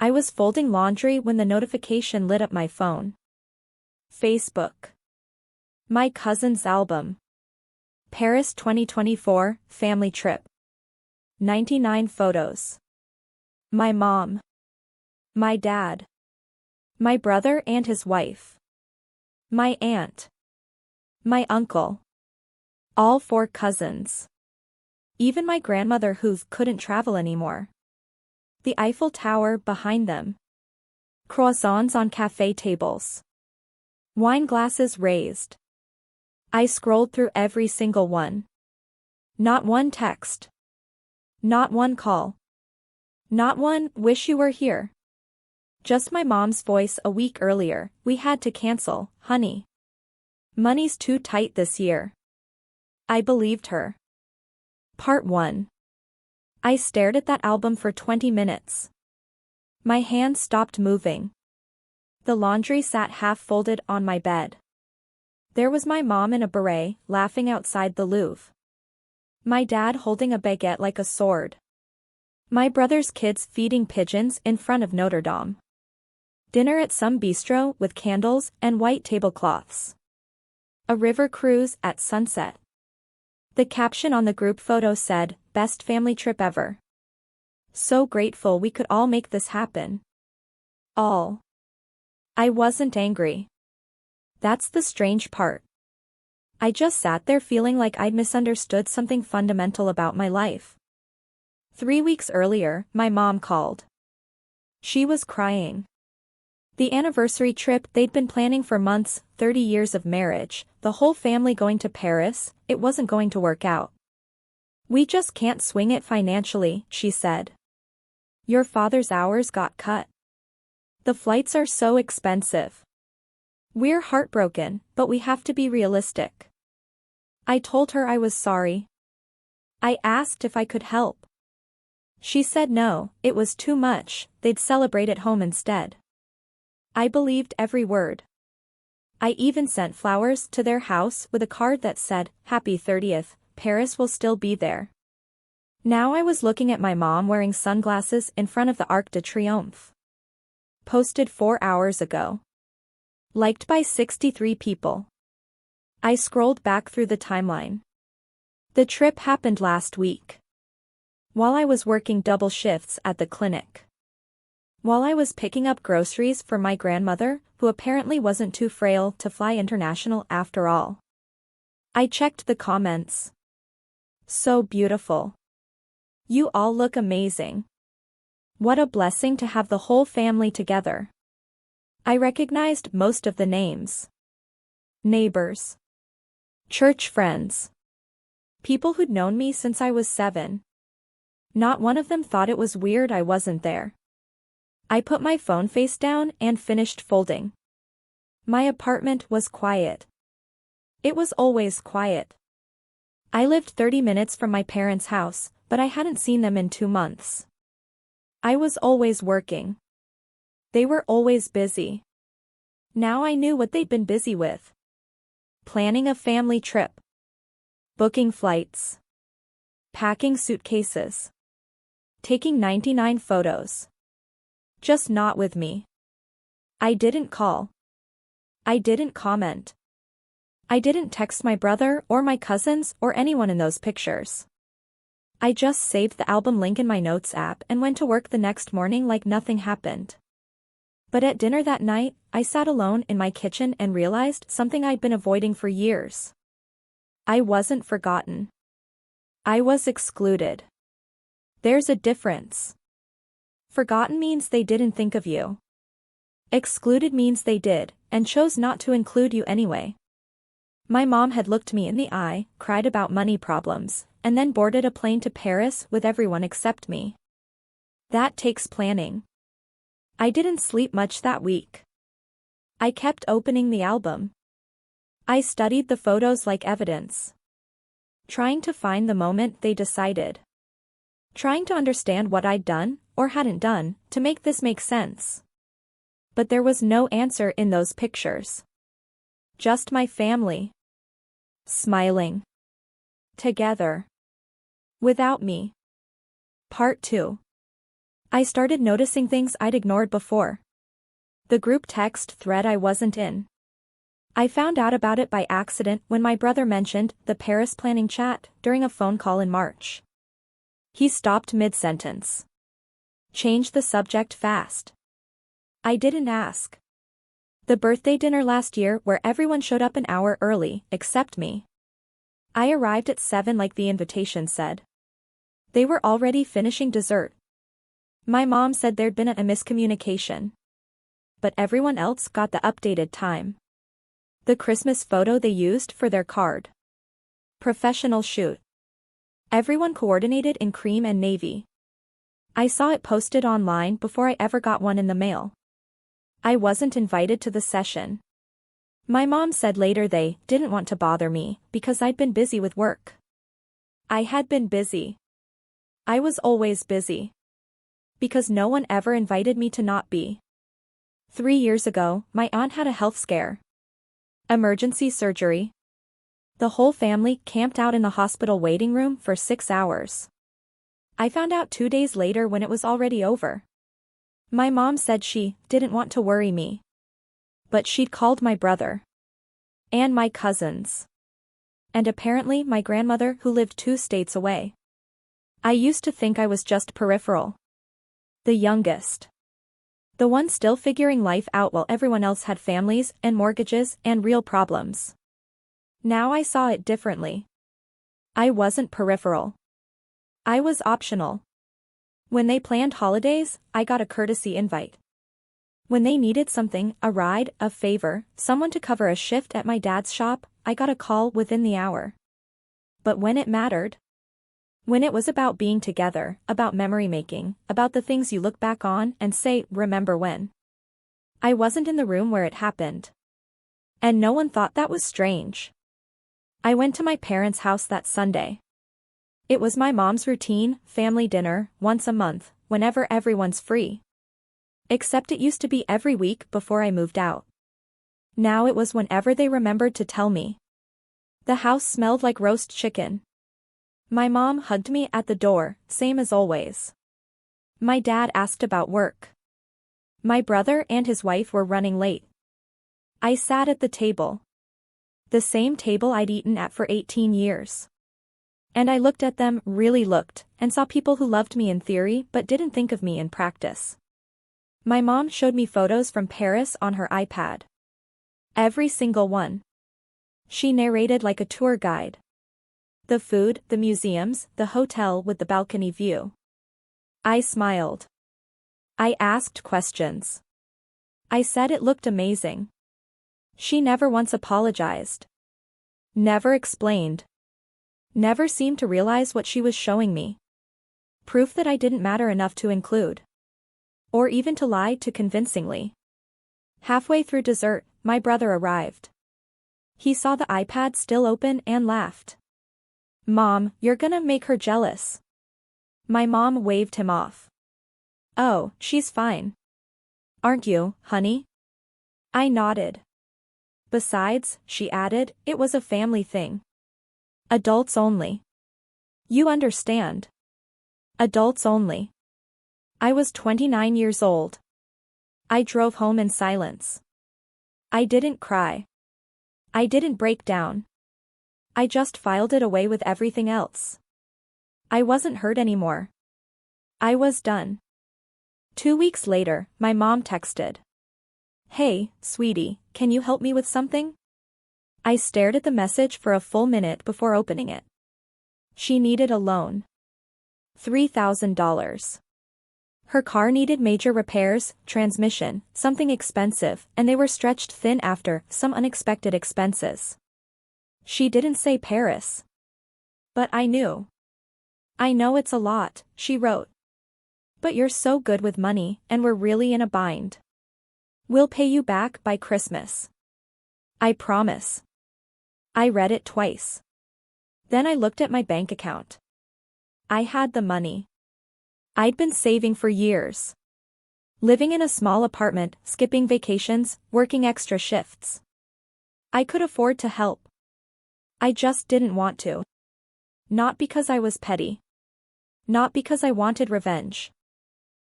I was folding laundry when the notification lit up my phone. Facebook. My cousin's album. Paris 2024, family trip. 99 photos. My mom. My dad. My brother and his wife. My aunt. My uncle. All 4 cousins. Even my grandmother who couldn't travel anymore. The Eiffel Tower behind them. Croissants on cafe tables. Wine glasses raised. I scrolled through every single one. Not one text. Not one call. Not one, wish you were here. Just my mom's voice a week earlier, we had to cancel, honey. Money's too tight this year. I believed her. Part 1. I stared at that album for 20 minutes. My hands stopped moving. The laundry sat half-folded on my bed. There was my mom in a beret, laughing outside the Louvre. My dad holding a baguette like a sword. My brother's kids feeding pigeons in front of Notre Dame. Dinner at some bistro with candles and white tablecloths. A river cruise at sunset. The caption on the group photo said, "Best family trip ever." So grateful we could all make this happen. All. I wasn't angry. That's the strange part. I just sat there feeling like I'd misunderstood something fundamental about my life. 3 weeks earlier, my mom called. She was crying. The anniversary trip they'd been planning for months, 30 years of marriage, the whole family going to Paris, it wasn't going to work out. We just can't swing it financially, she said. Your father's hours got cut. The flights are so expensive. We're heartbroken, but we have to be realistic. I told her I was sorry. I asked if I could help. She said no, it was too much, they'd celebrate at home instead. I believed every word. I even sent flowers to their house with a card that said, "Happy 30th, Paris will still be there." Now I was looking at my mom wearing sunglasses in front of the Arc de Triomphe. Posted 4 hours ago. Liked by 63 people. I scrolled back through the timeline. The trip happened last week. While I was working double shifts at the clinic. While I was picking up groceries for my grandmother, who apparently wasn't too frail to fly international after all. I checked the comments. So beautiful. You all look amazing. What a blessing to have the whole family together. I recognized most of the names. Neighbors. Church friends. People who'd known me since I was 7. Not one of them thought it was weird I wasn't there. I put my phone face down and finished folding. My apartment was quiet. It was always quiet. I lived 30 minutes from my parents' house, but I hadn't seen them in 2 months. I was always working. They were always busy. Now I knew what they'd been busy with. Planning a family trip. Booking flights. Packing suitcases. Taking 99 photos. Just not with me. I didn't call. I didn't comment. I didn't text my brother or my cousins or anyone in those pictures. I just saved the album link in my notes app and went to work the next morning like nothing happened. But at dinner that night, I sat alone in my kitchen and realized something I'd been avoiding for years. I wasn't forgotten. I was excluded. There's a difference. Forgotten means they didn't think of you. Excluded means they did, and chose not to include you anyway. My mom had looked me in the eye, cried about money problems, and then boarded a plane to Paris with everyone except me. That takes planning. I didn't sleep much that week. I kept opening the album. I studied the photos like evidence. Trying to find the moment they decided. Trying to understand what I'd done, or hadn't done, to make this make sense. But there was no answer in those pictures. Just my family. Smiling. Together. Without me. Part 2. I started noticing things I'd ignored before. The group text thread I wasn't in. I found out about it by accident when my brother mentioned the Paris planning chat during a phone call in March. He stopped mid-sentence. Changed the subject fast. I didn't ask. The birthday dinner last year where everyone showed up an hour early, except me. I arrived at 7 like the invitation said. They were already finishing dessert. My mom said there'd been a miscommunication. But everyone else got the updated time. The Christmas photo they used for their card. Professional shoot. Everyone coordinated in cream and navy. I saw it posted online before I ever got one in the mail. I wasn't invited to the session. My mom said later they didn't want to bother me because I'd been busy with work. I had been busy. I was always busy. Because no one ever invited me to not be. 3 years ago, my aunt had a health scare. Emergency surgery. The whole family camped out in the hospital waiting room for 6 hours. I found out 2 days later when it was already over. My mom said she didn't want to worry me. But she'd called my brother. And my cousins. And apparently my grandmother who lived 2 states away. I used to think I was just peripheral. The youngest. The one still figuring life out while everyone else had families and mortgages and real problems. Now I saw it differently. I wasn't peripheral. I was optional. When they planned holidays, I got a courtesy invite. When they needed something, a ride, a favor, someone to cover a shift at my dad's shop, I got a call within the hour. But when it mattered, when it was about being together, about memory making, about the things you look back on and say, remember when. I wasn't in the room where it happened. And no one thought that was strange. I went to my parents' house that Sunday. It was my mom's routine, family dinner, once a month, whenever everyone's free. Except it used to be every week before I moved out. Now it was whenever they remembered to tell me. The house smelled like roast chicken. My mom hugged me at the door, same as always. My dad asked about work. My brother and his wife were running late. I sat at the table. The same table I'd eaten at for 18 years. And I looked at them, really looked, and saw people who loved me in theory but didn't think of me in practice. My mom showed me photos from Paris on her iPad. Every single one. She narrated like a tour guide. The food, the museums, the hotel with the balcony view. I smiled. I asked questions. I said it looked amazing. She never once apologized. Never explained. Never seemed to realize what she was showing me. Proof that I didn't matter enough to include. Or even to lie too convincingly. Halfway through dessert, my brother arrived. He saw the iPad still open and laughed. Mom, you're gonna make her jealous. My mom waved him off. Oh, she's fine. Aren't you, honey? I nodded. Besides, she added, it was a family thing. Adults only. You understand. Adults only. I was 29 years old. I drove home in silence. I didn't cry. I didn't break down. I just filed it away with everything else. I wasn't hurt anymore. I was done. 2 weeks later, my mom texted. Hey, sweetie, can you help me with something? I stared at the message for a full minute before opening it. She needed a loan. $3,000. Her car needed major repairs, transmission, something expensive, and they were stretched thin after some unexpected expenses. She didn't say Paris. But I knew. I know it's a lot, she wrote. But you're so good with money, and we're really in a bind. We'll pay you back by Christmas. I promise. I read it twice. Then I looked at my bank account. I had the money. I'd been saving for years. Living in a small apartment, skipping vacations, working extra shifts. I could afford to help. I just didn't want to. Not because I was petty. Not because I wanted revenge.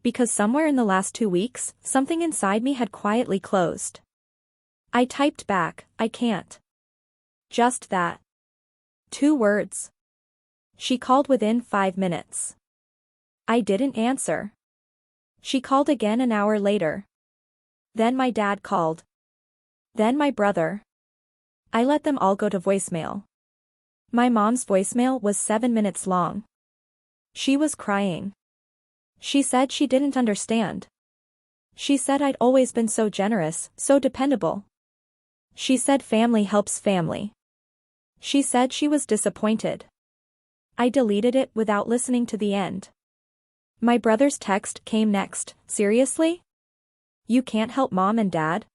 Because somewhere in the last 2 weeks, something inside me had quietly closed. I typed back, I can't. Just that. 2 words. She called within 5 minutes. I didn't answer. She called again an hour later. Then my dad called. Then my brother. I let them all go to voicemail. My mom's voicemail was 7 minutes long. She was crying. She said she didn't understand. She said I'd always been so generous, so dependable. She said family helps family. She said she was disappointed. I deleted it without listening to the end. My brother's text came next. Seriously? You can't help mom and dad?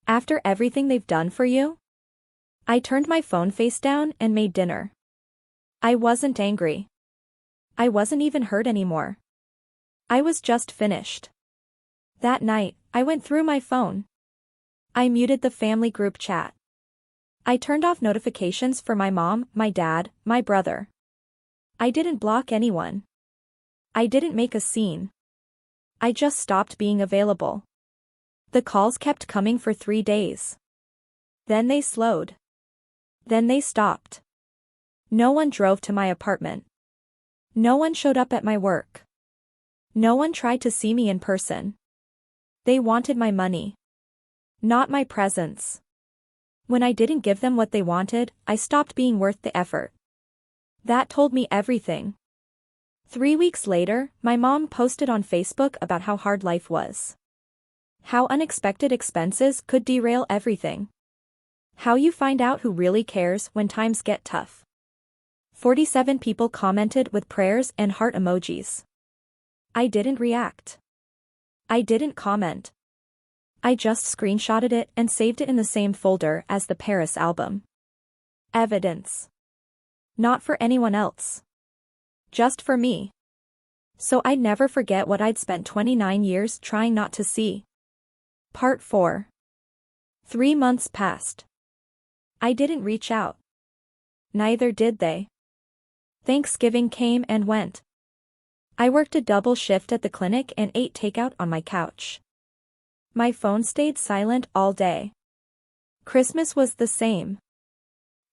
After everything they've done for you? I turned my phone face down and made dinner. I wasn't angry. I wasn't even hurt anymore. I was just finished. That night, I went through my phone. I muted the family group chat. I turned off notifications for my mom, my dad, my brother. I didn't block anyone. I didn't make a scene. I just stopped being available. The calls kept coming for 3 days. Then they slowed. Then they stopped. No one drove to my apartment. No one showed up at my work. No one tried to see me in person. They wanted my money. Not my presence. When I didn't give them what they wanted, I stopped being worth the effort. That told me everything. 3 weeks later, my mom posted on Facebook about how hard life was. How unexpected expenses could derail everything. How you find out who really cares when times get tough. 47 people commented with prayers and heart emojis. I didn't react. I didn't comment. I just screenshotted it and saved it in the same folder as the Paris album. Evidence. Not for anyone else. Just for me. So I'd never forget what I'd spent 29 years trying not to see. Part 4. 3 months passed. I didn't reach out. Neither did they. Thanksgiving came and went. I worked a double shift at the clinic and ate takeout on my couch. My phone stayed silent all day. Christmas was the same.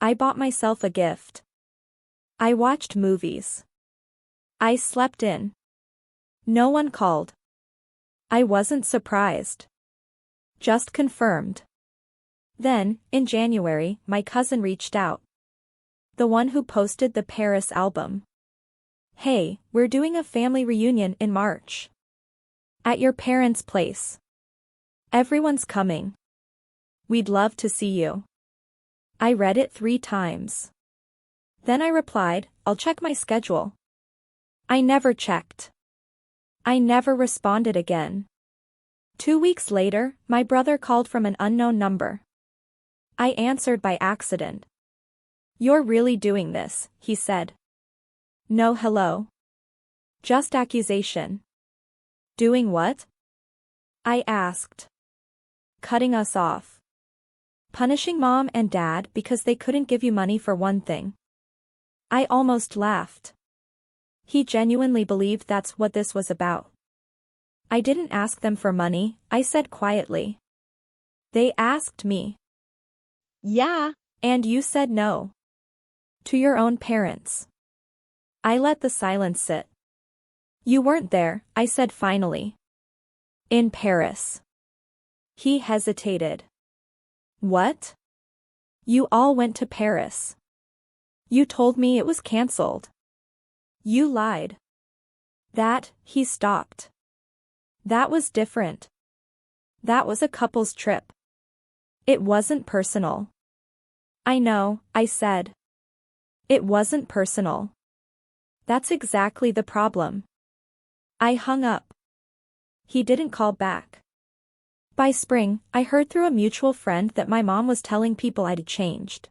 I bought myself a gift. I watched movies. I slept in. No one called. I wasn't surprised. Just confirmed. Then, in January, my cousin reached out. The one who posted the Paris album. Hey, we're doing a family reunion in March. At your parents' place. Everyone's coming. We'd love to see you. I read it 3 times. Then I replied, I'll check my schedule. I never checked. I never responded again. 2 weeks later, my brother called from an unknown number. I answered by accident. You're really doing this, he said. No hello. Just accusation. Doing what? I asked. Cutting us off. Punishing mom and dad because they couldn't give you money for one thing. I almost laughed. He genuinely believed that's what this was about. I didn't ask them for money, I said quietly. They asked me. Yeah, and you said no. To your own parents. I let the silence sit. You weren't there, I said finally. In Paris. He hesitated. What? You all went to Paris. You told me it was cancelled. You lied. That, he stopped. That was different. That was a couple's trip. It wasn't personal. I know, I said. It wasn't personal. That's exactly the problem. I hung up. He didn't call back. By spring, I heard through a mutual friend that my mom was telling people I'd changed.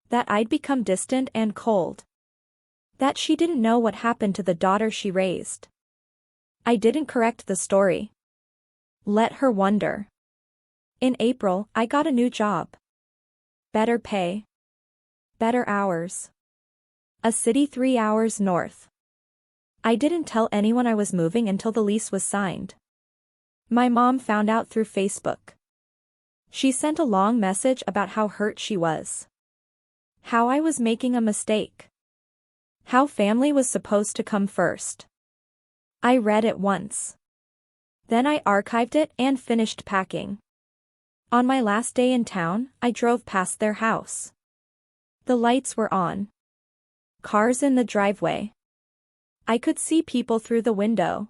That I'd become distant and cold. That she didn't know what happened to the daughter she raised. I didn't correct the story. Let her wonder. In April, I got a new job. Better pay. Better hours. A city 3 hours north. I didn't tell anyone I was moving until the lease was signed. My mom found out through Facebook. She sent a long message about how hurt she was. How I was making a mistake. How family was supposed to come first. I read it once. Then I archived it and finished packing. On my last day in town, I drove past their house. The lights were on. Cars in the driveway. I could see people through the window.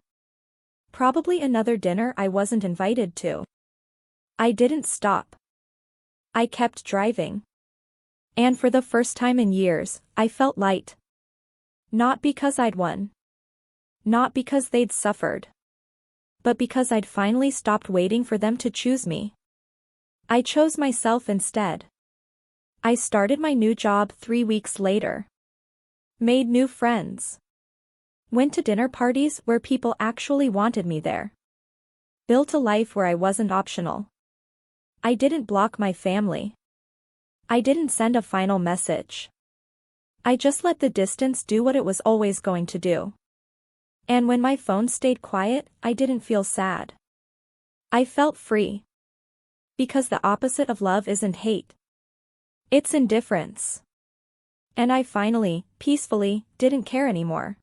Probably another dinner I wasn't invited to. I didn't stop. I kept driving. And for the first time in years, I felt light. Not because I'd won. Not because they'd suffered. But because I'd finally stopped waiting for them to choose me. I chose myself instead. I started my new job 3 weeks later. Made new friends. Went to dinner parties where people actually wanted me there. Built a life where I wasn't optional. I didn't block my family. I didn't send a final message. I just let the distance do what it was always going to do. And when my phone stayed quiet, I didn't feel sad. I felt free. Because the opposite of love isn't hate. It's indifference. And I finally, peacefully, didn't care anymore.